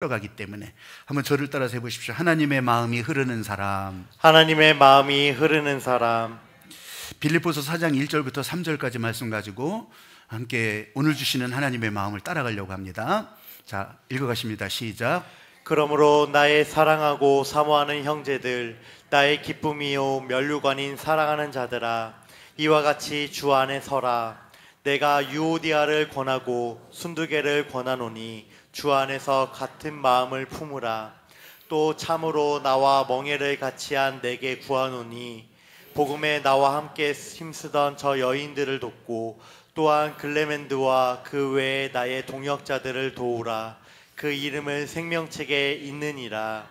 흘러가기 때문에 한번 저를 따라서 해보십시오. 하나님의 마음이 흐르는 사람. 하나님의 마음이 흐르는 사람. 빌립보서 4장 1절부터 3절까지 말씀 가지고 함께 오늘 주시는 하나님의 마음을 따라가려고 합니다. 자, 읽어가십니다. 시작. 그러므로 나의 사랑하고 사모하는 형제들, 나의 기쁨이요 면류관인 사랑하는 자들아, 이와 같이 주 안에 서라. 내가 유오디아를 권하고 순두개를 권하노니 주 안에서 같은 마음을 품으라. 또 참으로 나와 멍에를 같이한 내게 구하노니 복음에 나와 함께 힘쓰던 저 여인들을 돕고 또한 글레멘드와 그 외에 나의 동역자들을 도우라. 그 이름을 생명책에 있느니라.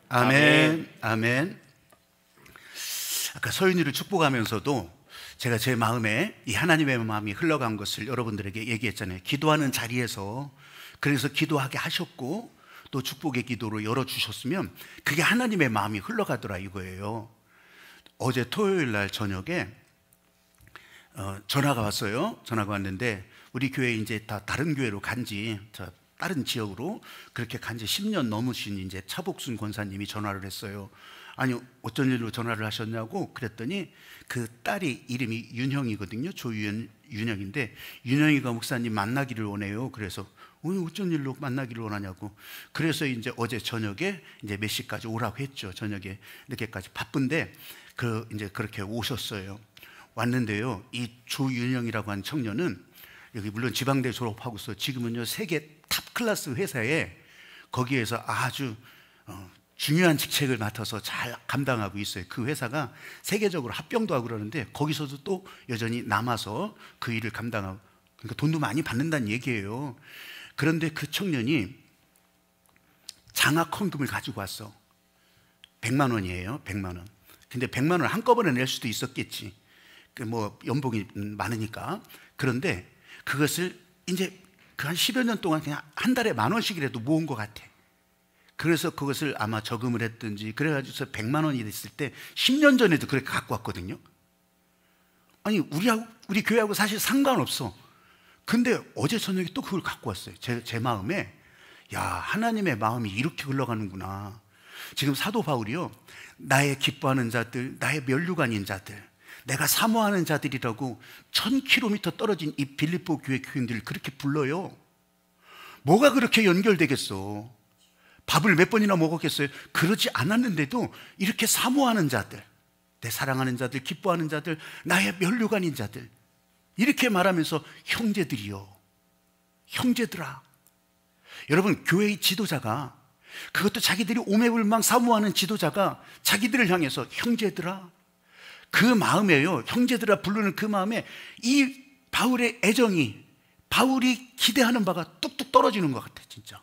아멘. 아멘. 아까 서윤이를 축복하면서도 제가 제 마음에 이 하나님의 마음이 흘러간 것을 여러분들에게 얘기했잖아요. 기도하는 자리에서 그래서 기도하게 하셨고 또 축복의 기도로 열어주셨으면 그게 하나님의 마음이 흘러가더라 이거예요. 어제 토요일 날 저녁에 전화가 왔어요. 전화가 왔는데 우리 교회 이제 다 다른 교회로 간지, 다른 지역으로 그렇게 간지 10년 넘으신 이제 차복순 권사님이 전화를 했어요. 아니 어쩐 일로 전화를 하셨냐고 그랬더니 그 딸이 이름이 윤형이거든요. 조윤형인데 윤형이가 목사님 만나기를 원해요. 그래서 어쩐 일로 만나기를 원하냐고. 그래서 이제 어제 저녁에 이제 몇 시까지 오라고 했죠. 저녁에 늦게까지 바쁜데 이제 그렇게 오셨어요. 왔는데요. 이 조윤형이라고 하는 청년은 여기 물론 지방대 졸업하고서 지금은요 세계 탑 클래스 회사에 거기에서 아주 중요한 직책을 맡아서 잘 감당하고 있어요. 그 회사가 세계적으로 합병도 하고 그러는데 거기서도 또 여전히 남아서 그 일을 감당하고, 그러니까 돈도 많이 받는다는 얘기예요. 그런데 그 청년이 장학 헌금을 가지고 왔어. 100만 원이에요. 100만 원. 근데 100만 원을 한꺼번에 낼 수도 있었겠지. 뭐 연봉이 많으니까. 그런데 그것을 이제 그 한 10여 년 동안 그냥 한 달에 10,000원씩이라도 모은 것 같아. 그래서 그것을 아마 저금을 했든지 그래가지고 100만 원이 됐을 때 10년 전에도 그렇게 갖고 왔거든요. 아니 우리 교회하고 사실 상관없어. 근데 어제 저녁에 또 그걸 갖고 왔어요. 제 마음에 야, 하나님의 마음이 이렇게 흘러가는구나. 지금 사도 바울이요, 나의 기뻐하는 자들, 나의 면류관인 자들, 내가 사모하는 자들이라고 1000km 떨어진 이 빌립보 교회 교인들을 그렇게 불러요. 뭐가 그렇게 연결되겠어? 밥을 몇 번이나 먹었겠어요? 그러지 않았는데도 이렇게 사모하는 자들, 내 사랑하는 자들, 기뻐하는 자들, 나의 면류관인 자들, 이렇게 말하면서 형제들이요, 형제들아. 여러분, 교회의 지도자가, 그것도 자기들이 오매불망 사모하는 지도자가 자기들을 향해서 형제들아, 그 마음에요, 형제들아 부르는 그 마음에 이 바울의 애정이, 바울이 기대하는 바가 뚝뚝 떨어지는 것 같아. 진짜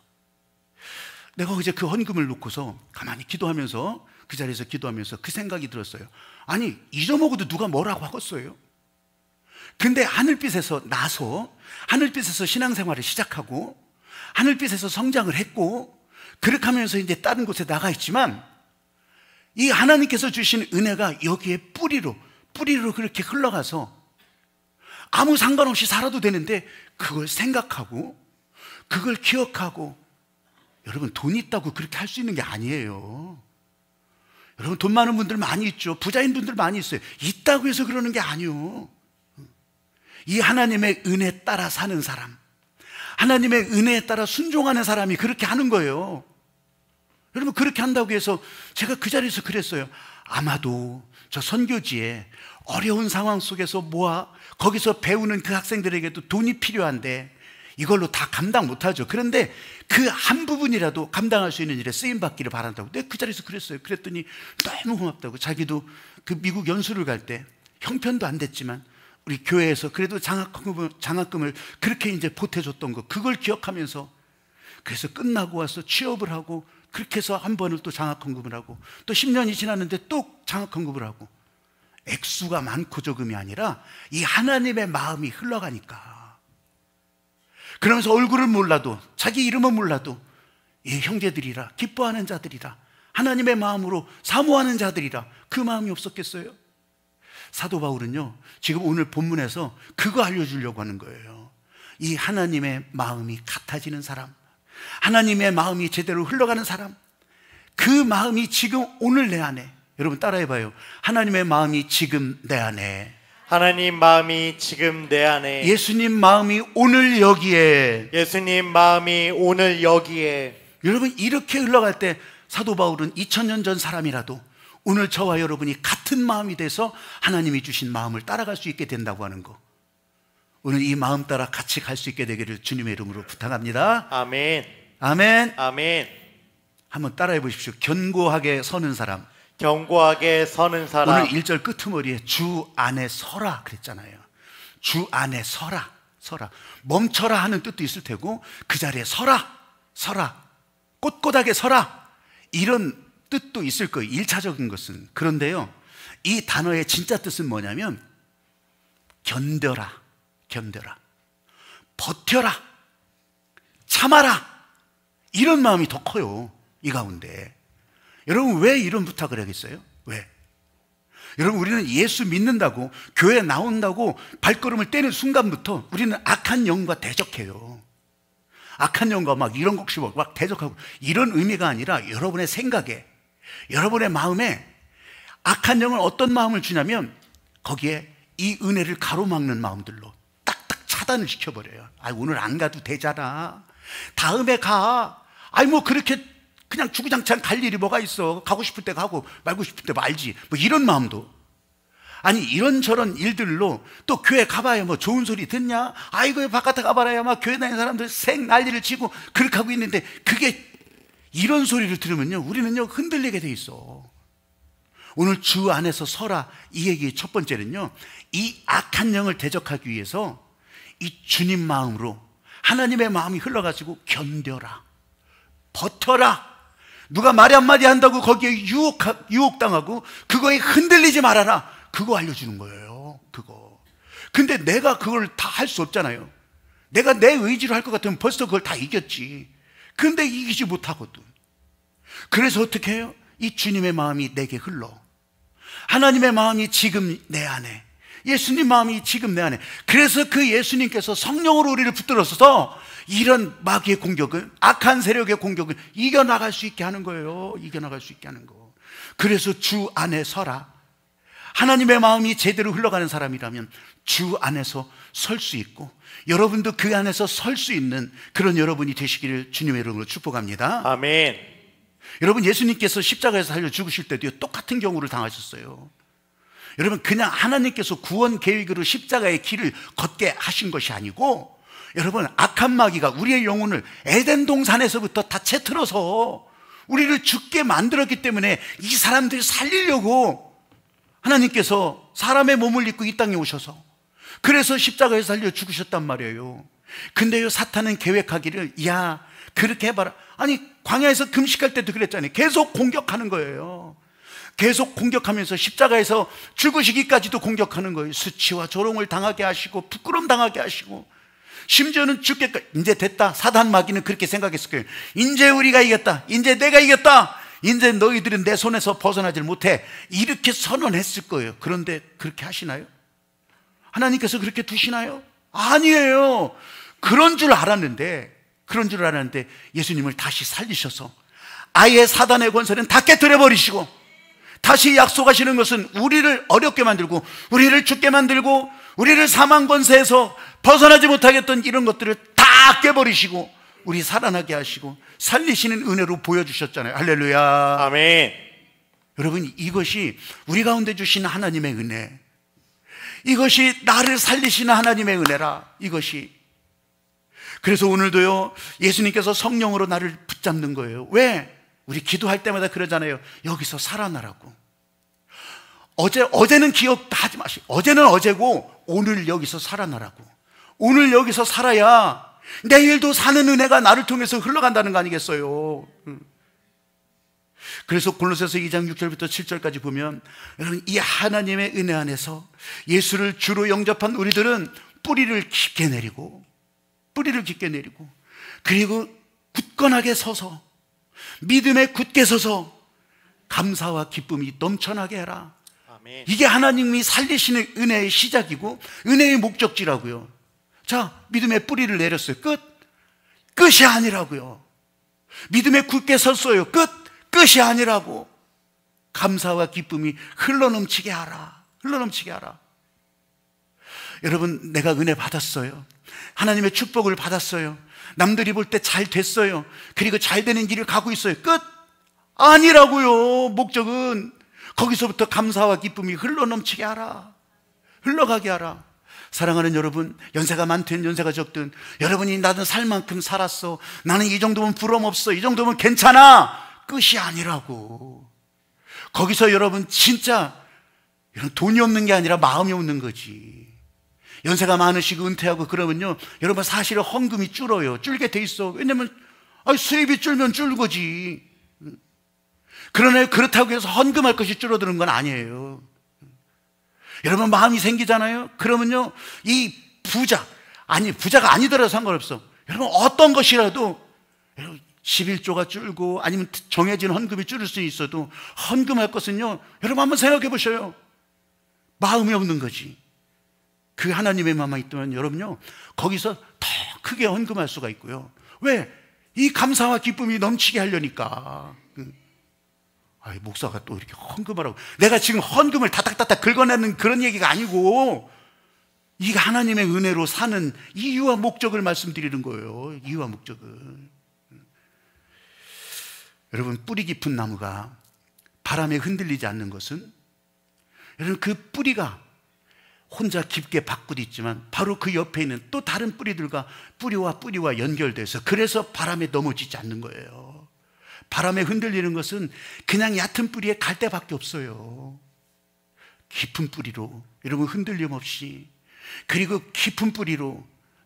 내가 어제 그 헌금을 놓고서 가만히 기도하면서, 그 자리에서 기도하면서 그 생각이 들었어요. 아니 잊어먹어도 누가 뭐라고 하겠어요? 근데 하늘빛에서 나서 하늘빛에서 신앙생활을 시작하고 하늘빛에서 성장을 했고 그렇게 하면서 이제 다른 곳에 나가 있지만 이 하나님께서 주신 은혜가 여기에 뿌리로 그렇게 흘러가서 아무 상관없이 살아도 되는데 그걸 생각하고 그걸 기억하고. 여러분, 돈 있다고 그렇게 할 수 있는 게 아니에요. 여러분, 돈 많은 분들 많이 있죠. 부자인 분들 많이 있어요. 있다고 해서 그러는 게 아니에요. 이 하나님의 은혜에 따라 사는 사람, 하나님의 은혜에 따라 순종하는 사람이 그렇게 하는 거예요. 여러분, 그렇게 한다고 해서 제가 그 자리에서 그랬어요. 아마도 저 선교지에 어려운 상황 속에서 거기서 배우는 그 학생들에게도 돈이 필요한데 이걸로 다 감당 못하죠. 그런데 그 한 부분이라도 감당할 수 있는 일에 쓰임받기를 바란다고 내가 그 자리에서 그랬어요. 그랬더니 너무 고맙다고. 자기도 그 미국 연수를 갈 때 형편도 안 됐지만 우리 교회에서 그래도 장학금을 그렇게 이제 보태줬던 거, 그걸 기억하면서, 그래서 끝나고 와서 취업을 하고 그렇게 해서 한 번을 또 장학헌금을 하고 또 10년이 지났는데 또 장학헌금을 하고. 액수가 많고 적음이 아니라 이 하나님의 마음이 흘러가니까. 그러면서 얼굴을 몰라도, 자기 이름은 몰라도 이 형제들이라, 기뻐하는 자들이라, 하나님의 마음으로 사모하는 자들이라, 그 마음이 없었겠어요? 사도 바울은요, 지금 오늘 본문에서 그거 알려주려고 하는 거예요. 이 하나님의 마음이 같아지는 사람, 하나님의 마음이 제대로 흘러가는 사람, 그 마음이 지금 오늘 내 안에, 여러분 따라해봐요. 하나님의 마음이 지금 내 안에, 하나님 마음이 지금 내 안에, 예수님 마음이 오늘 여기에, 예수님 마음이 오늘 여기에. 여러분 이렇게 흘러갈 때 사도 바울은 2000년 전 사람이라도 오늘 저와 여러분이 같은 마음이 돼서 하나님이 주신 마음을 따라갈 수 있게 된다고 하는 거, 오늘 이 마음 따라 같이 갈 수 있게 되기를 주님의 이름으로 부탁합니다. 아멘. 아멘. 아멘. 한번 따라해 보십시오. 견고하게 서는 사람. 견고하게 서는 사람. 오늘 1절 끄트머리에 주 안에 서라 그랬잖아요. 주 안에 서라. 서라. 멈춰라 하는 뜻도 있을 테고, 그 자리에 서라. 서라. 꼿꼿하게 서라. 이런 뜻도 있을 거예요. 1차적인 것은. 그런데요, 이 단어의 진짜 뜻은 뭐냐면 견뎌라. 견뎌라. 버텨라. 참아라. 이런 마음이 더 커요, 이 가운데. 여러분 왜 이런 부탁을 하겠어요? 왜? 여러분 우리는 예수 믿는다고, 교회 나온다고 발걸음을 떼는 순간부터 우리는 악한 영과 대적해요. 악한 영과 막 이런 것이 막 대적하고, 이런 의미가 아니라 여러분의 생각에, 여러분의 마음에 악한 영은 어떤 마음을 주냐면 거기에 이 은혜를 가로막는 마음들로 딱딱 차단을 시켜버려요. 아, 오늘 안 가도 되잖아, 다음에 가. 아니 뭐 그렇게 그냥 주구장창 갈 일이 뭐가 있어, 가고 싶을 때 가고 말고 싶을 때 말지, 뭐 이런 마음도. 아니 이런저런 일들로 또 교회 가봐야 뭐 좋은 소리 듣냐, 아이고 바깥에 가봐야 막 교회 다니는 사람들 생 난리를 치고 그렇게 하고 있는데, 그게 이런 소리를 들으면요 우리는요 흔들리게 돼 있어. 오늘 주 안에서 서라, 이 얘기의 첫 번째는요, 이 악한 영을 대적하기 위해서 이 주님 마음으로 하나님의 마음이 흘러가지고 견뎌라, 버텨라. 누가 말 한마디 한다고 거기에 유혹당하고 그거에 흔들리지 말아라, 그거 알려주는 거예요. 그거. 근데 내가 그걸 다 할 수 없잖아요. 내가 내 의지로 할 것 같으면 벌써 그걸 다 이겼지. 근데 이기지 못하거든. 그래서 어떻게 해요? 이 주님의 마음이 내게 흘러, 하나님의 마음이 지금 내 안에, 예수님 마음이 지금 내 안에. 그래서 그 예수님께서 성령으로 우리를 붙들어서서 이런 마귀의 공격을, 악한 세력의 공격을 이겨나갈 수 있게 하는 거예요. 이겨나갈 수 있게 하는 거. 그래서 주 안에 서라. 하나님의 마음이 제대로 흘러가는 사람이라면 주 안에서 설 수 있고, 여러분도 그 안에서 설 수 있는 그런 여러분이 되시기를 주님의 이름으로 축복합니다. 아멘. 여러분 예수님께서 십자가에서 살려 죽으실 때도 똑같은 경우를 당하셨어요. 여러분 그냥 하나님께서 구원 계획으로 십자가의 길을 걷게 하신 것이 아니고, 여러분 악한 마귀가 우리의 영혼을 에덴 동산에서부터 다 채틀어서 우리를 죽게 만들었기 때문에 이 사람들을 살리려고 하나님께서 사람의 몸을 입고 이 땅에 오셔서, 그래서 십자가에서 살려 죽으셨단 말이에요. 근데요 사탄은 계획하기를, 야 그렇게 해봐라. 아니 광야에서 금식할 때도 그랬잖아요. 계속 공격하는 거예요. 계속 공격하면서 십자가에서 죽으시기까지도 공격하는 거예요. 수치와 조롱을 당하게 하시고 부끄러움 당하게 하시고, 심지어는 죽게까지. 이제 됐다. 사단 마귀는 그렇게 생각했을 거예요. 이제 우리가 이겼다, 이제 내가 이겼다, 이제 너희들은 내 손에서 벗어나질 못해, 이렇게 선언했을 거예요. 그런데 그렇게 하시나요? 하나님께서 그렇게 두시나요? 아니에요. 그런 줄 알았는데 예수님을 다시 살리셔서 아예 사단의 권세는 다 깨뜨려 버리시고, 다시 약속하시는 것은 우리를 어렵게 만들고 우리를 죽게 만들고 우리를 사망 권세에서 벗어나지 못하게 했던 이런 것들을 다 깨버리시고 우리 살아나게 하시고 살리시는 은혜로 보여주셨잖아요. 할렐루야. 아멘. 여러분 이것이 우리 가운데 주신 하나님의 은혜, 이것이 나를 살리시는 하나님의 은혜라. 이것이. 그래서 오늘도요 예수님께서 성령으로 나를 붙잡는 거예요. 왜? 우리 기도할 때마다 그러잖아요. 여기서 살아나라고. 어제는 기억 다 하지 마시고, 어제는 어제고 오늘 여기서 살아나라고. 오늘 여기서 살아야 내일도 사는 은혜가 나를 통해서 흘러간다는 거 아니겠어요? 그래서 골로새서 2장 6절부터 7절까지 보면, 여러분 이 하나님의 은혜 안에서 예수를 주로 영접한 우리들은 뿌리를 깊게 내리고 그리고 굳건하게 서서, 믿음에 굳게 서서 감사와 기쁨이 넘쳐나게 해라. 아멘. 이게 하나님이 살리시는 은혜의 시작이고 은혜의 목적지라고요. 자, 믿음의 뿌리를 내렸어요. 끝이 아니라고요. 믿음에 굳게 섰어요. 끝이 아니라고. 감사와 기쁨이 흘러넘치게 하라. 흘러넘치게 하라. 여러분, 내가 은혜 받았어요. 하나님의 축복을 받았어요. 남들이 볼 때 잘 됐어요. 그리고 잘 되는 길을 가고 있어요. 끝 아니라고요. 목적은 거기서부터 감사와 기쁨이 흘러넘치게 하라. 흘러가게 하라. 사랑하는 여러분, 연세가 많든 연세가 적든 여러분이 나는 살 만큼 살았어, 나는 이 정도면 부러움 없어, 이 정도면 괜찮아, 끝이 아니라고. 거기서 여러분 진짜 돈이 없는 게 아니라 마음이 없는 거지. 연세가 많으시고 은퇴하고 그러면요, 여러분 사실은 헌금이 줄어요. 줄게 돼 있어. 왜냐면 수입이 줄면 줄거지. 그러나 그렇다고 해서 헌금할 것이 줄어드는 건 아니에요. 여러분 마음이 생기잖아요. 그러면요, 이 부자가 아니더라도 상관없어. 여러분 어떤 것이라도 11조가 줄고 아니면 정해진 헌금이 줄을 수 있어도 헌금할 것은요, 여러분 한번 생각해 보셔요. 마음이 없는 거지. 그 하나님의 마음이 있다면 여러분요, 거기서 더 크게 헌금할 수가 있고요. 왜? 이 감사와 기쁨이 넘치게 하려니까. 목사가 또 이렇게 헌금하라고. 내가 지금 헌금을 다닥다닥 긁어내는 그런 얘기가 아니고, 이게 하나님의 은혜로 사는 이유와 목적을 말씀드리는 거예요. 이유와 목적을. 여러분, 뿌리 깊은 나무가 바람에 흔들리지 않는 것은, 여러분 그 뿌리가 혼자 깊게 밖으로 있지만 바로 그 옆에 있는 또 다른 뿌리들과 뿌리와 연결돼서, 그래서 바람에 넘어지지 않는 거예요. 바람에 흔들리는 것은 그냥 얕은 뿌리에 갈대밖에 없어요. 깊은 뿌리로 여러분 흔들림 없이, 그리고 깊은 뿌리로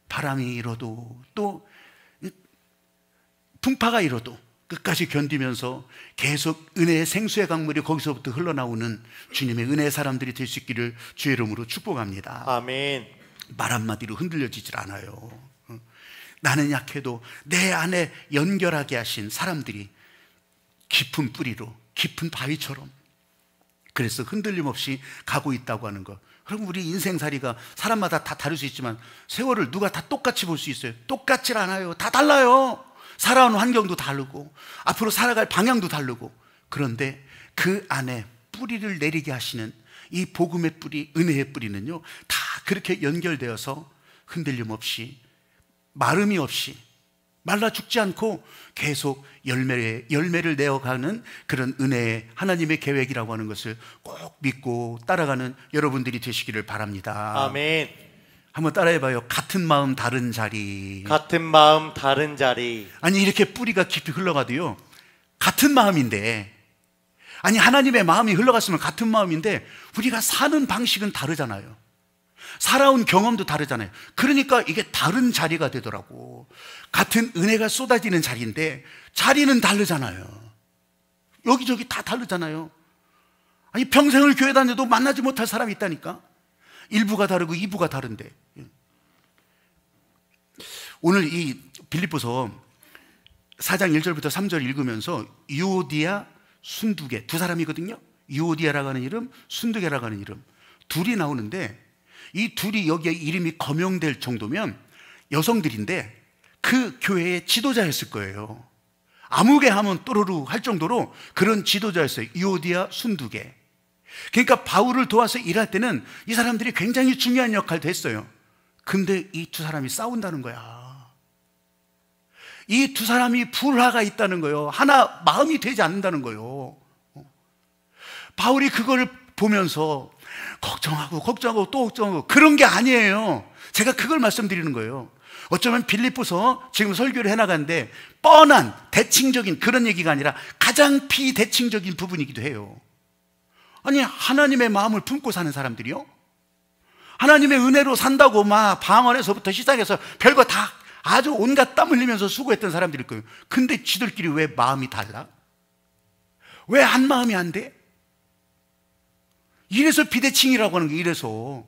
바람이 일어도 또 풍파가 일어도 끝까지 견디면서 계속 은혜의 생수의 강물이 거기서부터 흘러나오는 주님의 은혜의 사람들이 될 수 있기를 주의 이름으로 축복합니다. 아멘. 말 한마디로 흔들려지질 않아요. 나는 약해도 내 안에 연결하게 하신 사람들이 깊은 뿌리로, 깊은 바위처럼, 그래서 흔들림 없이 가고 있다고 하는 것. 그럼 우리 인생살이가 사람마다 다 다를 수 있지만 세월을 누가 다 똑같이 볼 수 있어요? 똑같질 않아요. 다 달라요. 살아온 환경도 다르고 앞으로 살아갈 방향도 다르고. 그런데 그 안에 뿌리를 내리게 하시는 이 복음의 뿌리, 은혜의 뿌리는요, 다 그렇게 연결되어서 흔들림 없이, 마름이 없이, 말라 죽지 않고 계속 열매를 내어가는 그런 은혜의 하나님의 계획이라고 하는 것을 꼭 믿고 따라가는 여러분들이 되시기를 바랍니다. 아멘. 한번 따라해봐요. 같은 마음 다른 자리. 같은 마음 다른 자리. 아니, 이렇게 뿌리가 깊이 흘러가도요, 같은 마음인데, 아니 하나님의 마음이 흘러갔으면 같은 마음인데 우리가 사는 방식은 다르잖아요. 살아온 경험도 다르잖아요. 그러니까 이게 다른 자리가 되더라고. 같은 은혜가 쏟아지는 자리인데 자리는 다르잖아요. 여기저기 다 다르잖아요. 아니 평생을 교회 다녀도 만나지 못할 사람이 있다니까. 일부가 다르고 이부가 다른데. 오늘 이 빌립보서 4장 1절부터 3절 읽으면서 유오디아, 순두개, 두 사람이거든요. 유오디아라고 하는 이름, 순두개라고 하는 이름, 둘이 나오는데 이 둘이 여기에 이름이 거명될 정도면 여성들인데 그 교회의 지도자였을 거예요. 아무개 하면 또르르 할 정도로 그런 지도자였어요. 유오디아, 순두개. 그러니까 바울을 도와서 일할 때는 이 사람들이 굉장히 중요한 역할도 했어요. 근데 이 두 사람이 싸운다는 거야. 이 두 사람이 불화가 있다는 거예요. 하나 마음이 되지 않는다는 거예요. 바울이 그걸 보면서 걱정하고 또 걱정하고 그런 게 아니에요. 제가 그걸 말씀드리는 거예요. 어쩌면 빌립보서 지금 설교를 해나가는데 뻔한 대칭적인 그런 얘기가 아니라 가장 비대칭적인 부분이기도 해요. 아니 하나님의 마음을 품고 사는 사람들이요, 하나님의 은혜로 산다고 막 방언에서부터 시작해서 별거 다 아주 온갖 땀 흘리면서 수고했던 사람들일 거예요. 근데 지들끼리 왜 마음이 달라? 왜 한 마음이 안 돼? 이래서 비대칭이라고 하는 게 이래서.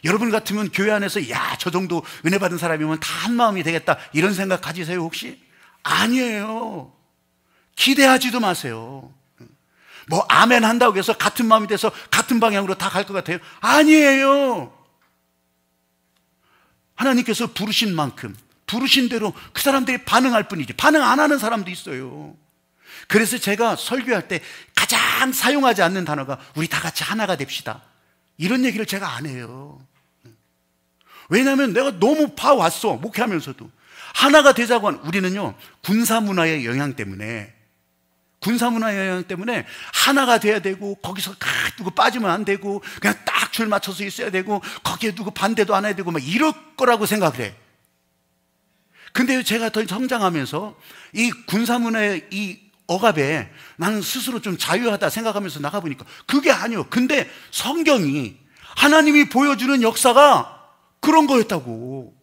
여러분 같으면 교회 안에서 야, 저 정도 은혜 받은 사람이면 다 한 마음이 되겠다 이런 생각 가지세요 혹시? 아니에요. 기대하지도 마세요. 뭐 아멘 한다고 해서 같은 마음이 돼서 같은 방향으로 다 갈 것 같아요? 아니에요. 하나님께서 부르신 만큼 부르신 대로 그 사람들이 반응할 뿐이지 반응 안 하는 사람도 있어요. 그래서 제가 설교할 때 가장 사용하지 않는 단어가 우리 다 같이 하나가 됩시다, 이런 얘기를 제가 안 해요. 왜냐하면 내가 너무 봐왔어. 목회하면서도 하나가 되자고 하는, 우리는요 군사문화의 영향 때문에 하나가 돼야 되고, 거기서 누구 빠지면 안 되고, 그냥 딱 줄 맞춰서 있어야 되고, 거기에 누구 반대도 안 해야 되고 막 이럴 거라고 생각을 해. 근데 제가 더 성장하면서 이 군사문화의 이 억압에 나는 스스로 좀 자유하다 생각하면서 나가보니까 그게 아니요. 근데 성경이, 하나님이 보여주는 역사가 그런 거였다고.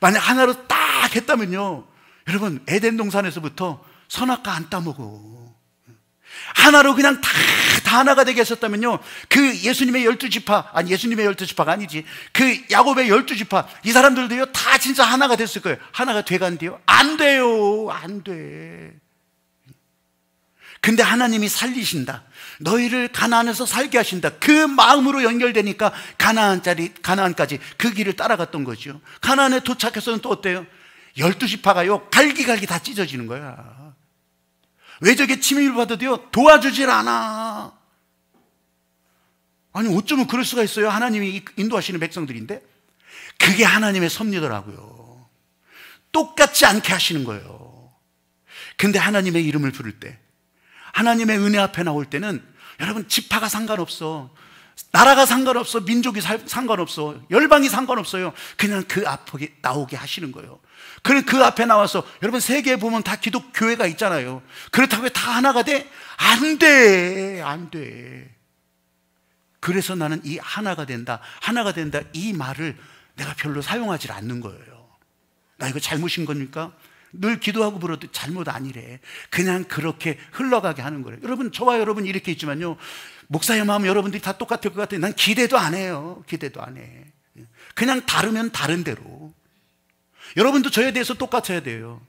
만약 하나로 딱 했다면요, 여러분 에덴 동산에서부터 선악과 안 따먹어. 하나로 그냥 다 하나가 되게 했었다면요, 그 예수님의 12지파, 아니 예수님의 12지파가 아니지, 그 야곱의 12지파, 이 사람들도요 다 진짜 하나가 됐을 거예요. 하나가 돼간대요? 안 돼요. 안 돼. 근데 하나님이 살리신다, 너희를 가나안에서 살게 하신다, 그 마음으로 연결되니까 가나안까지 그 길을 따라갔던 거죠. 가나안에 도착해서는 또 어때요? 12지파가요 갈기갈기 다 찢어지는 거야. 외적의 침입을 받아도요 도와주질 않아. 아니 어쩌면 그럴 수가 있어요? 하나님이 인도하시는 백성들인데. 그게 하나님의 섭리더라고요. 똑같지 않게 하시는 거예요. 근데 하나님의 이름을 부를 때, 하나님의 은혜 앞에 나올 때는 여러분 지파가 상관없어, 나라가 상관없어, 민족이 상관없어, 열방이 상관없어요. 그냥 그 앞에 나오게 하시는 거예요. 그 앞에 나와서, 여러분 세계에 보면 다 기독교회가 있잖아요. 그렇다고 다 하나가 돼? 안 돼. 안 돼. 그래서 나는 이 하나가 된다 이 말을 내가 별로 사용하지 않는 거예요. 나 이거 잘못인 겁니까? 늘 기도하고 불어도 잘못 아니래. 그냥 그렇게 흘러가게 하는 거예요. 여러분, 저와 여러분 이렇게 있지만요, 목사의 마음 여러분들이 다 똑같을 것 같아요. 난 기대도 안 해요. 기대도 안 해. 그냥 다르면 다른 대로. 여러분도 저에 대해서 똑같아야 돼요.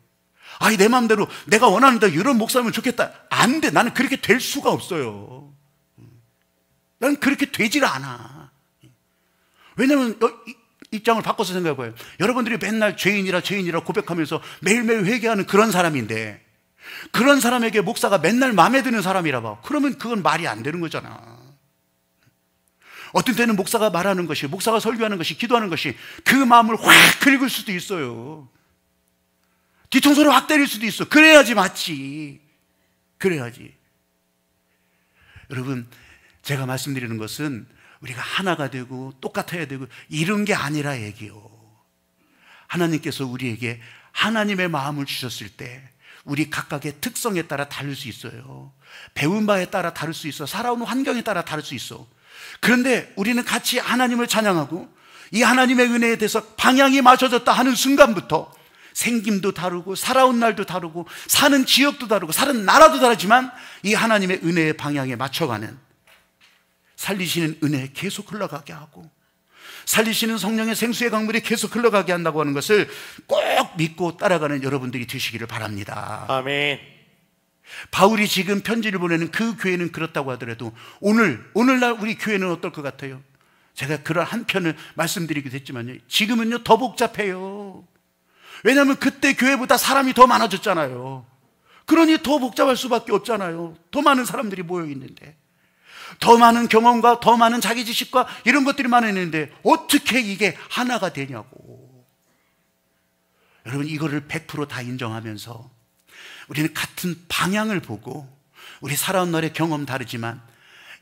아니 내 마음대로 내가 원하는 대로 이런 목사면 좋겠다, 안 돼. 나는 그렇게 될 수가 없어요. 나는 그렇게 되질 않아. 왜냐면 입장을 바꿔서 생각해봐요. 여러분들이 맨날 죄인이라 고백하면서 매일매일 회개하는 그런 사람인데, 그런 사람에게 목사가 맨날 마음에 드는 사람이라 봐. 그러면 그건 말이 안 되는 거잖아. 어떤 때는 목사가 말하는 것이, 목사가 설교하는 것이, 기도하는 것이 그 마음을 확 긁을 수도 있어요. 뒤통수를 확 때릴 수도 있어. 그래야지 맞지. 그래야지. 여러분, 제가 말씀드리는 것은 우리가 하나가 되고 똑같아야 되고 이런 게 아니라 얘기요. 하나님께서 우리에게 하나님의 마음을 주셨을 때 우리 각각의 특성에 따라 다를 수 있어요. 배운 바에 따라 다를 수 있어. 살아온 환경에 따라 다를 수 있어. 그런데 우리는 같이 하나님을 찬양하고 이 하나님의 은혜에 대해서 방향이 맞춰졌다 하는 순간부터 생김도 다르고 살아온 날도 다르고 사는 지역도 다르고 사는 나라도 다르지만 이 하나님의 은혜의 방향에 맞춰가는, 살리시는 은혜에 계속 흘러가게 하고 살리시는 성령의 생수의 강물이 계속 흘러가게 한다고 하는 것을 꼭 믿고 따라가는 여러분들이 되시기를 바랍니다. 아멘. 바울이 지금 편지를 보내는 그 교회는 그렇다고 하더라도 오늘날 우리 교회는 어떨 것 같아요? 제가 그런 한 편을 말씀드리기도 했지만요, 지금은요 더 복잡해요. 왜냐하면 그때 교회보다 사람이 더 많아졌잖아요. 그러니 더 복잡할 수밖에 없잖아요. 더 많은 사람들이 모여 있는데, 더 많은 경험과 더 많은 자기 지식과 이런 것들이 많았는데 어떻게 이게 하나가 되냐고. 여러분, 이거를 100% 다 인정하면서 우리는 같은 방향을 보고, 우리 살아온 날의 경험 다르지만,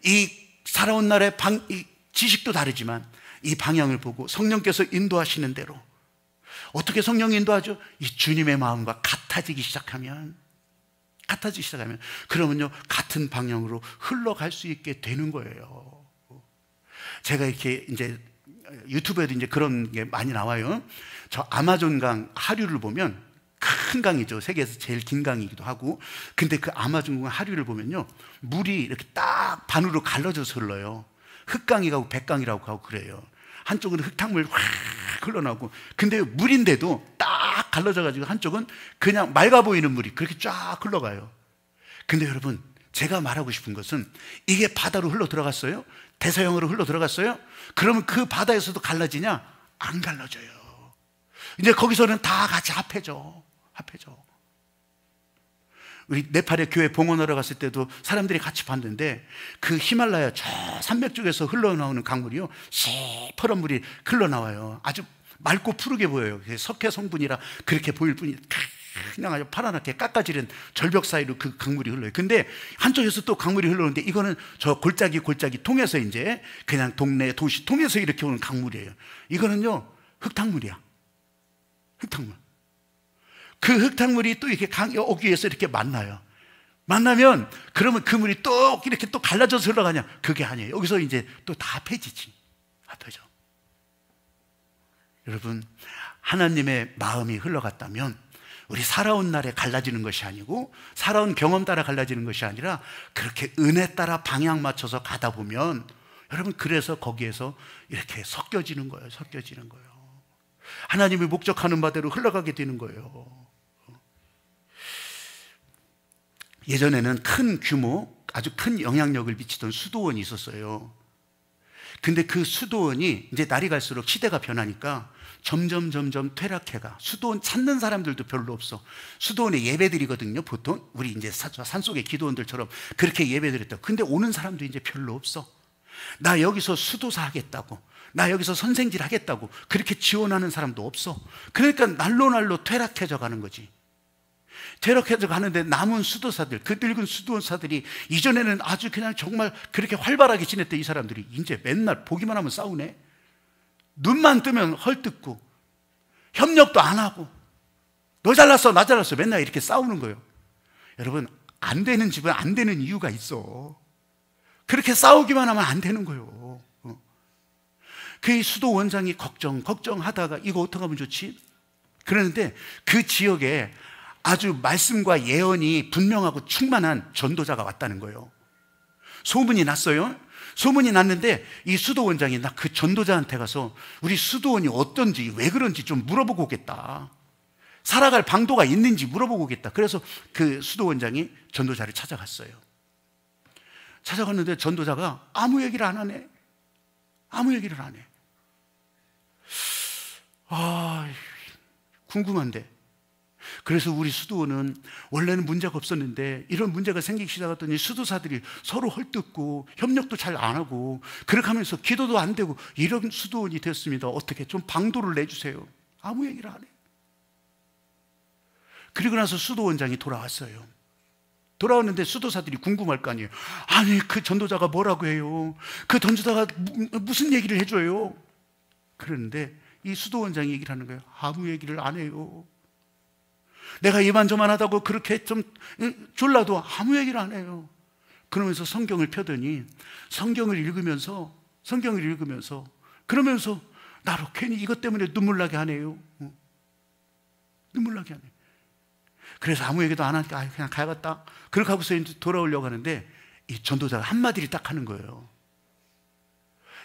이 살아온 날의 이 지식도 다르지만 이 방향을 보고 성령께서 인도하시는 대로, 어떻게 성령이 인도하죠? 이 주님의 마음과 같아지기 시작하면 그러면요 같은 방향으로 흘러갈 수 있게 되는 거예요. 제가 이렇게 이제 유튜브에도 이제 그런 게 많이 나와요. 저 아마존강 하류를 보면 큰 강이죠. 세계에서 제일 긴 강이기도 하고. 근데 그 아마존강 하류를 보면요, 물이 이렇게 딱 반으로 갈라져서 흘러요. 흑강이라고 백강이라고 하고 그래요. 한쪽은 흙탕물 확 흘러나오고, 근데 물인데도 딱 갈라져가지고 한쪽은 그냥 맑아 보이는 물이 그렇게 쫙 흘러가요. 근데 여러분, 제가 말하고 싶은 것은 이게 바다로 흘러 들어갔어요? 대서양으로 흘러 들어갔어요? 그러면 그 바다에서도 갈라지냐? 안 갈라져요. 이제 거기서는 다 같이 합해져. 우리 네팔에 교회 봉헌하러 갔을 때도 사람들이 같이 봤는데 그 히말라야 저 산맥 쪽에서 흘러나오는 강물이요, 시퍼런 물이 흘러나와요. 아주 맑고 푸르게 보여요. 석회 성분이라 그렇게 보일 뿐이 그냥 아주 파랗게 깎아지른 절벽 사이로 그 강물이 흘러요. 근데 한쪽에서 또 강물이 흘러오는데 이거는 저 골짜기 통해서 이제 그냥 동네 도시 통해서 이렇게 오는 강물이에요. 이거는요 흙탕물이야. 흙탕물. 그 흙탕물이 또 이렇게 오기 위해서 이렇게 만나요. 만나면 그러면 그 물이 또 이렇게 또 갈라져서 흘러가냐? 그게 아니에요. 여기서 이제 또 다 합해지지. 합해져. 여러분, 하나님의 마음이 흘러갔다면 우리 살아온 날에 갈라지는 것이 아니고 살아온 경험 따라 갈라지는 것이 아니라 그렇게 은혜 따라 방향 맞춰서 가다 보면 여러분, 그래서 거기에서 이렇게 섞여지는 거예요. 하나님이 목적하는 바대로 흘러가게 되는 거예요. 예전에는 큰 규모, 아주 큰 영향력을 미치던 수도원이 있었어요. 근데 그 수도원이 이제 날이 갈수록 시대가 변하니까 점점 퇴락해가. 수도원 찾는 사람들도 별로 없어. 수도원에 예배드리거든요. 보통 우리 이제 산속의 기도원들처럼 그렇게 예배드렸다고. 근데 오는 사람도 이제 별로 없어. 나 여기서 수도사 하겠다고, 나 여기서 선생질 하겠다고 그렇게 지원하는 사람도 없어. 그러니까 날로 퇴락해져 가는 거지. 퇴락해져 가는데 남은 수도사들, 그 늙은 수도사들이 이전에는 아주 그냥 정말 그렇게 활발하게 지냈던 이 사람들이 이제 맨날 보기만 하면 싸우네. 눈만 뜨면 헐뜯고 협력도 안 하고 너 잘났어 나 잘났어 맨날 이렇게 싸우는 거예요. 여러분, 안 되는 집은 안 되는 이유가 있어. 그렇게 싸우기만 하면 안 되는 거예요. 그 수도 원장이 걱정하다가 이거 어떻게 하면 좋지? 그러는데 그 지역에 아주 말씀과 예언이 분명하고 충만한 전도자가 왔다는 거예요. 소문이 났어요. 소문이 났는데 이 수도 원장이 나 그 전도자한테 가서 우리 수도원이 어떤지 왜 그런지 좀 물어보고 오겠다. 살아갈 방도가 있는지 물어보고 오겠다. 그래서 그 수도 원장이 전도자를 찾아갔어요. 찾아갔는데 전도자가 아무 얘기를 안 하네. 궁금한데. 그래서 우리 수도원은 원래는 문제가 없었는데 이런 문제가 생기기 시작했더니 수도사들이 서로 헐뜯고 협력도 잘 안 하고 그렇게 하면서 기도도 안 되고 이런 수도원이 됐습니다. 어떻게 좀 방도를 내주세요. 아무 얘기를 안 해. 그리고 나서 수도원장이 돌아왔어요. 돌아왔는데 수도사들이 궁금할 거 아니에요. 아니, 그 전도자가 뭐라고 해요? 그 전도자가 무슨 얘기를 해줘요? 그런데 이 수도원장이 얘기를 하는 거예요. 아무 얘기를 안 해요. 내가 이만저만하다고 그렇게 좀 졸라도 아무 얘기를 안 해요. 그러면서 성경을 펴더니 성경을 읽으면서 그러면서 나로 괜히 이것 때문에 눈물 나게 하네요. 눈물 나게 하네. 그래서 아무 얘기도 안 하니까 그냥 가야겠다. 그렇게 하고서 이제 돌아오려고 하는데 이 전도자가 한마디를 딱 하는 거예요.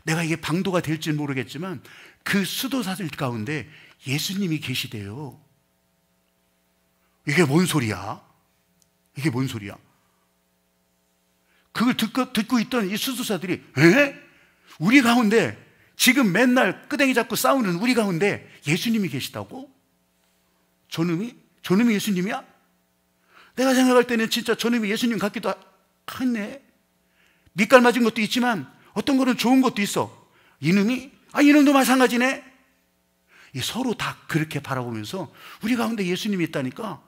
내가 이게 방도가 될지 모르겠지만 그 수도사들 가운데 예수님이 계시대요. 이게 뭔 소리야? 그걸 듣고 있던 이 수도사들이 우리 가운데 지금 맨날 끄댕이 잡고 싸우는 우리 가운데 예수님이 계시다고? 저놈이 예수님이야? 내가 생각할 때는 진짜 저놈이 예수님 같기도 하네. 밑갈 맞은 것도 있지만 어떤 거는 좋은 것도 있어. 이놈도 마찬가지네. 서로 다 그렇게 바라보면서 우리 가운데 예수님이 있다니까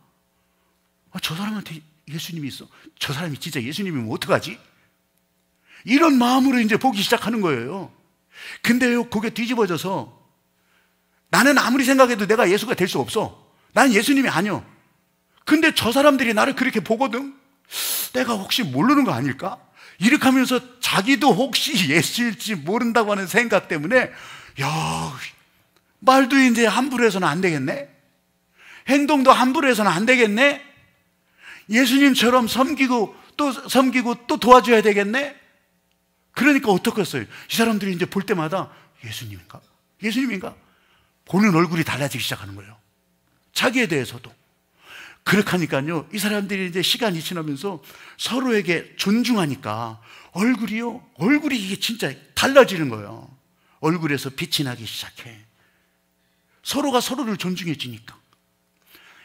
저 사람한테 예수님이 있어. 저 사람이 진짜 예수님이면 어떡하지? 이런 마음으로 이제 보기 시작하는 거예요. 근데요, 그게 뒤집어져서 나는 아무리 생각해도 내가 예수가 될 수 없어. 난 예수님이 아니야. 근데 저 사람들이 나를 그렇게 보거든. 내가 혹시 모르는 거 아닐까? 이렇게 하면서 자기도 혹시 예수일지 모른다고 하는 생각 때문에 말도 이제 함부로 해서는 안 되겠네. 행동도 함부로 해서는 안 되겠네. 예수님처럼 섬기고 또 도와줘야 되겠네. 그러니까 어떻겠어요? 이 사람들이 이제 볼 때마다 예수님인가? 보는 얼굴이 달라지기 시작하는 거예요. 자기에 대해서도. 그렇게 하니까요, 이 사람들이 이제 시간이 지나면서 서로에게 존중하니까 얼굴이 이게 진짜 달라지는 거예요. 얼굴에서 빛이 나기 시작해. 서로가 서로를 존중해주니까.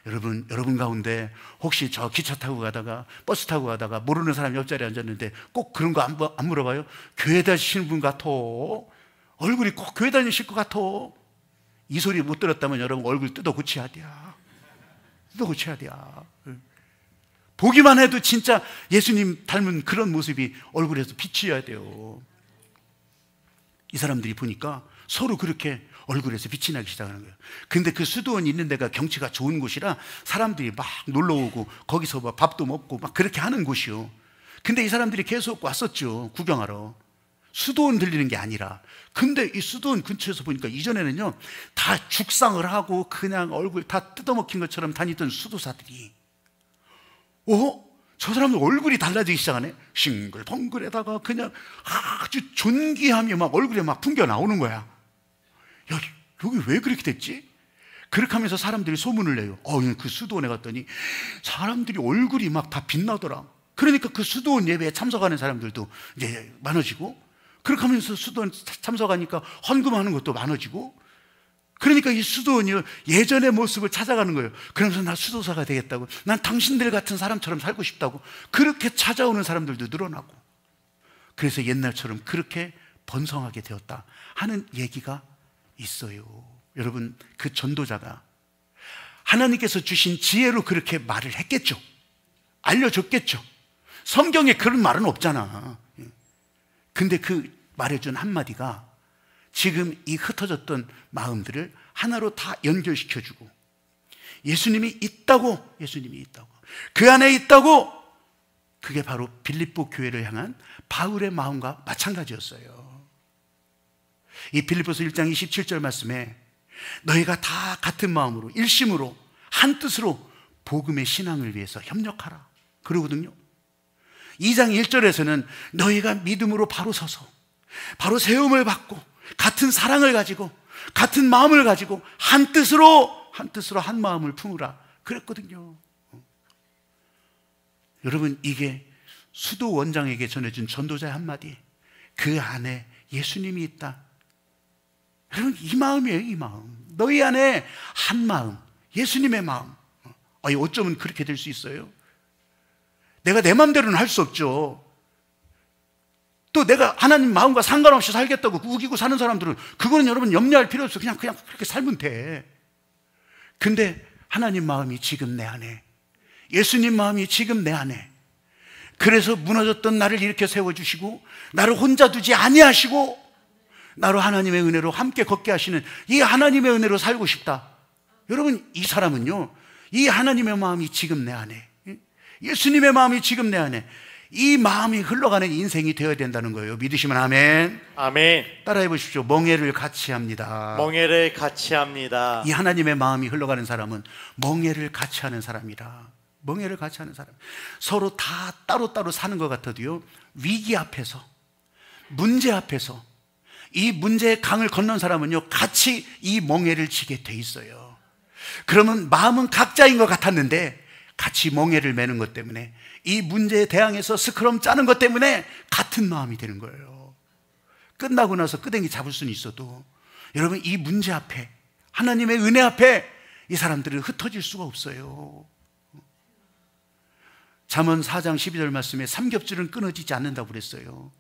여러분 가운데 혹시 저 기차 타고 가다가 버스 타고 가다가 모르는 사람 옆자리에 앉았는데 꼭 그런 거 안 물어봐요? 교회 다니시는 분 같아. 얼굴이 꼭 교회 다니실 것 같아. 이 소리 못 들었다면 여러분 얼굴 뜯어 고쳐야 돼. 뜯어 고쳐야 돼. 보기만 해도 진짜 예수님 닮은 그런 모습이 얼굴에서 비치어야 돼요. 이 사람들이 보니까 서로 그렇게 얼굴에서 빛이 나기 시작하는 거예요. 근데 그 수도원 있는 데가 경치가 좋은 곳이라 사람들이 막 놀러 오고 거기서 막 밥도 먹고 막 그렇게 하는 곳이요. 근데 이 사람들이 계속 왔었죠. 구경하러. 수도원 들리는 게 아니라. 근데 이 수도원 근처에서 보니까 이전에는요, 다 죽상을 하고 그냥 얼굴 다 뜯어먹힌 것처럼 다니던 수도사들이, 저 사람들 얼굴이 달라지기 시작하네. 싱글벙글에다가 그냥 아주 존귀함이 막 얼굴에 막 풍겨 나오는 거야. 여기 왜 그렇게 됐지? 그렇게 하면서 사람들이 소문을 내요. 그 수도원에 갔더니 사람들이 얼굴이 막 다 빛나더라. 그러니까 그 수도원 예배에 참석하는 사람들도 이제 많아지고, 그렇게 하면서 수도원 참석하니까 헌금하는 것도 많아지고, 그러니까 이 수도원이 예전의 모습을 찾아가는 거예요. 그러면서 나 수도사가 되겠다고, 난 당신들 같은 사람처럼 살고 싶다고, 그렇게 찾아오는 사람들도 늘어나고, 그래서 옛날처럼 그렇게 번성하게 되었다 하는 얘기가 있어요. 여러분, 그 전도자가 하나님께서 주신 지혜로 그렇게 말을 했겠죠. 알려줬겠죠. 성경에 그런 말은 없잖아. 근데 그 말해준 한마디가 지금 이 흩어졌던 마음들을 하나로 다 연결시켜주고, 예수님이 있다고, 그 안에 있다고, 그게 바로 빌립보 교회를 향한 바울의 마음과 마찬가지였어요. 이 빌립보서 1장 27절 말씀에 너희가 다 같은 마음으로 일심으로 한 뜻으로 복음의 신앙을 위해서 협력하라 그러거든요. 2장 1절에서는 너희가 믿음으로 바로 서서 바로 세움을 받고 같은 사랑을 가지고 같은 마음을 가지고 한 뜻으로 한 마음을 품으라 그랬거든요. 여러분, 이게 수도 원장에게 전해준 전도자의 한마디, 그 안에 예수님이 있다. 여러분, 이 마음이에요. 이 마음. 너희 안에 한 마음, 예수님의 마음. 어쩌면 그렇게 될 수 있어요? 내가 내 마음대로는 할 수 없죠. 또 내가 하나님 마음과 상관없이 살겠다고 우기고 사는 사람들은 그거는 여러분 염려할 필요 없어. 그냥 그렇게 살면 돼. 근데 하나님 마음이 지금 내 안에, 예수님 마음이 지금 내 안에, 그래서 무너졌던 나를 일으켜 세워주시고 나를 혼자 두지 아니하시고 나로 하나님의 은혜로 함께 걷게 하시는 이 하나님의 은혜로 살고 싶다. 여러분, 이 사람은요, 이 하나님의 마음이 지금 내 안에, 예수님의 마음이 지금 내 안에, 이 마음이 흘러가는 인생이 되어야 된다는 거예요. 믿으시면 아멘. 아멘. 따라해 보십시오. 멍에를 같이 합니다. 멍에를 같이 합니다. 이 하나님의 마음이 흘러가는 사람은 멍에를 같이 하는 사람이라. 멍에를 같이 하는 사람. 서로 다 따로따로 사는 것 같아도요, 위기 앞에서, 문제 앞에서 이 문제의 강을 건넌 사람은요, 같이 이 멍에를 지게 돼 있어요. 그러면 마음은 각자인 것 같았는데 같이 멍에를 매는 것 때문에, 이 문제에 대항해서 스크럼 짜는 것 때문에 같은 마음이 되는 거예요. 끝나고 나서 끄댕이 잡을 수는 있어도 여러분, 이 문제 앞에, 하나님의 은혜 앞에 이 사람들은 흩어질 수가 없어요. 잠언 4장 12절 말씀에 삼겹줄은 끊어지지 않는다고 그랬어요.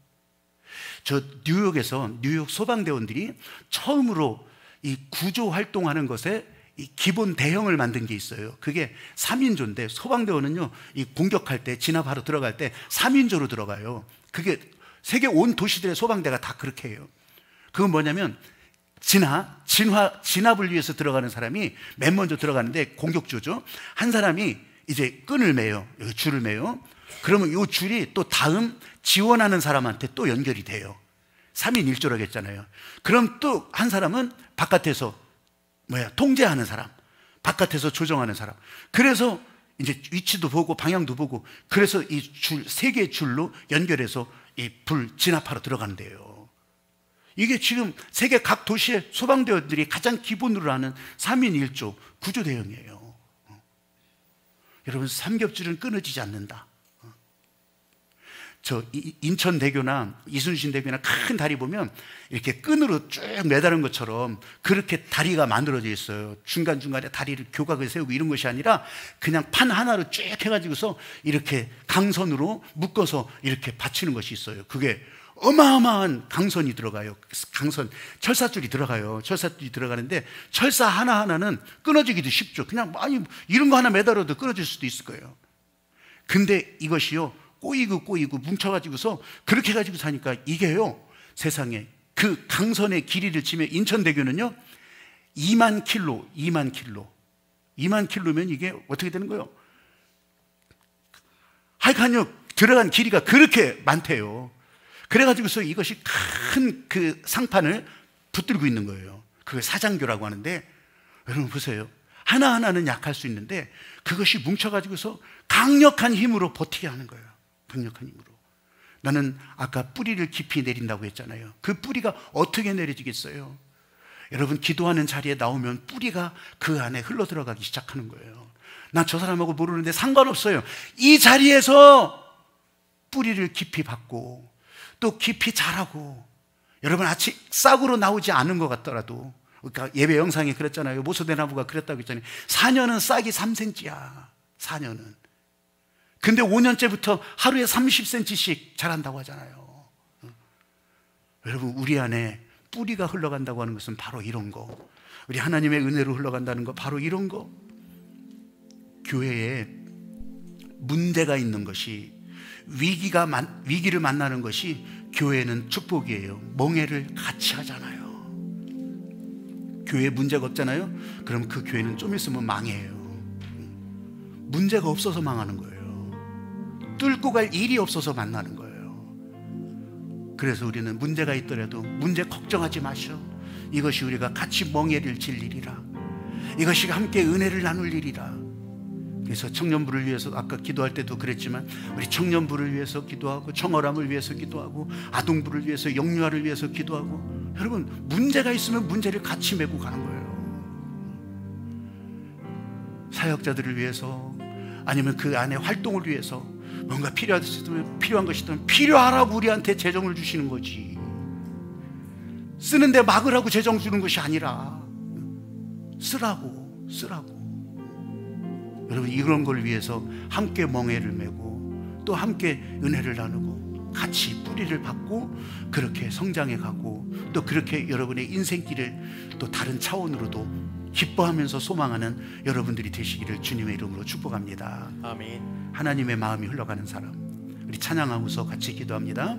저 뉴욕에서 뉴욕 소방대원들이 처음으로 이 구조 활동하는 것에 이 기본 대형을 만든 게 있어요. 그게 3인조인데, 소방대원은요, 이 공격할 때, 진압하러 들어갈 때 3인조로 들어가요. 그게 세계 온 도시들의 소방대가 다 그렇게 해요. 그건 뭐냐면 진압을 위해서 들어가는 사람이 맨 먼저 들어가는데, 공격조죠. 한 사람이 이제 끈을 매요. 여기 줄을 매요. 그러면 이 줄이 또 다음 지원하는 사람한테 또 연결이 돼요. 3인 1조라고 했잖아요. 그럼 또 한 사람은 바깥에서 통제하는 사람, 바깥에서 조정하는 사람. 그래서 이제 위치도 보고 방향도 보고, 그래서 이 줄, 3개의 줄로 연결해서 이 불 진압하러 들어간대요. 이게 지금 세계 각 도시의 소방대원들이 가장 기본으로 하는 3인 1조 구조 대응이에요. 여러분, 삼겹줄은 끊어지지 않는다. 인천대교나 이순신대교나 큰 다리 보면 이렇게 끈으로 쭉 매다른 것처럼 그렇게 다리가 만들어져 있어요. 중간중간에 다리를 교각을 세우고 이런 것이 아니라 그냥 판 하나로 쭉 해가지고서 이렇게 강선으로 묶어서 이렇게 받치는 것이 있어요. 그게 어마어마한 강선이 들어가요. 강선, 철사줄이 들어가요. 철사줄이 들어가는데 철사 하나하나는 끊어지기도 쉽죠. 그냥 이런 거 하나 매달아도 끊어질 수도 있을 거예요. 근데 이것이요, 꼬이고 뭉쳐가지고서 그렇게 해가지고 사니까 이게요, 세상에 그 강선의 길이를 치면 인천대교는요 2만 킬로면 이게 어떻게 되는 거예요? 하여간요 들어간 길이가 그렇게 많대요. 그래가지고서 이것이 큰 그 상판을 붙들고 있는 거예요. 그걸 사장교라고 하는데, 여러분 보세요. 하나하나는 약할 수 있는데 그것이 뭉쳐가지고서 강력한 힘으로 버티게 하는 거예요. 강력한 힘으로. 나는 아까 뿌리를 깊이 내린다고 했잖아요. 그 뿌리가 어떻게 내려지겠어요? 여러분, 기도하는 자리에 나오면 뿌리가 그 안에 흘러 들어가기 시작하는 거예요. 나 저 사람하고 모르는데 상관없어요. 이 자리에서 뿌리를 깊이 받고 또 깊이 자라고, 여러분 아직 싹으로 나오지 않은 것 같더라도, 그러니까 예배 영상에 그랬잖아요. 모소대나무가 그랬다고 했잖아요. 4년은 싹이 3cm야. 4년은. 근데 5년째부터 하루에 30cm씩 자란다고 하잖아요. 여러분, 우리 안에 뿌리가 흘러간다고 하는 것은 바로 이런 거. 우리 하나님의 은혜로 흘러간다는 거, 바로 이런 거. 교회에 문제가 있는 것이, 위기를 만나는 것이 교회는 축복이에요. 멍해를 같이 하잖아요. 교회에 문제가 없잖아요. 그럼 그 교회는 좀 있으면 망해요. 문제가 없어서 망하는 거예요. 뚫고 갈 일이 없어서 만나는 거예요. 그래서 우리는 문제가 있더라도 문제 걱정하지 마셔. 이것이 우리가 같이 멍해를 질 일이라. 이것이 함께 은혜를 나눌 일이라. 그래서 청년부를 위해서 아까 기도할 때도 그랬지만, 우리 청년부를 위해서 기도하고, 청어람을 위해서 기도하고, 아동부를 위해서, 영유아를 위해서 기도하고. 여러분, 문제가 있으면 문제를 같이 메고 가는 거예요. 사역자들을 위해서, 아니면 그 안에 활동을 위해서 뭔가 필요한 것이 있으면 필요하라고 우리한테 재정을 주시는 거지. 쓰는데 막으라고 재정 주는 것이 아니라 쓰라고. 여러분, 이런 걸 위해서 함께 멍에를 메고 또 함께 은혜를 나누고 같이 뿌리를 받고 그렇게 성장해 가고, 또 그렇게 여러분의 인생길을 또 다른 차원으로도 기뻐하면서 소망하는 여러분들이 되시기를 주님의 이름으로 축복합니다. 아멘. 하나님의 마음이 흘러가는 사람, 우리 찬양하고서 같이 기도합니다.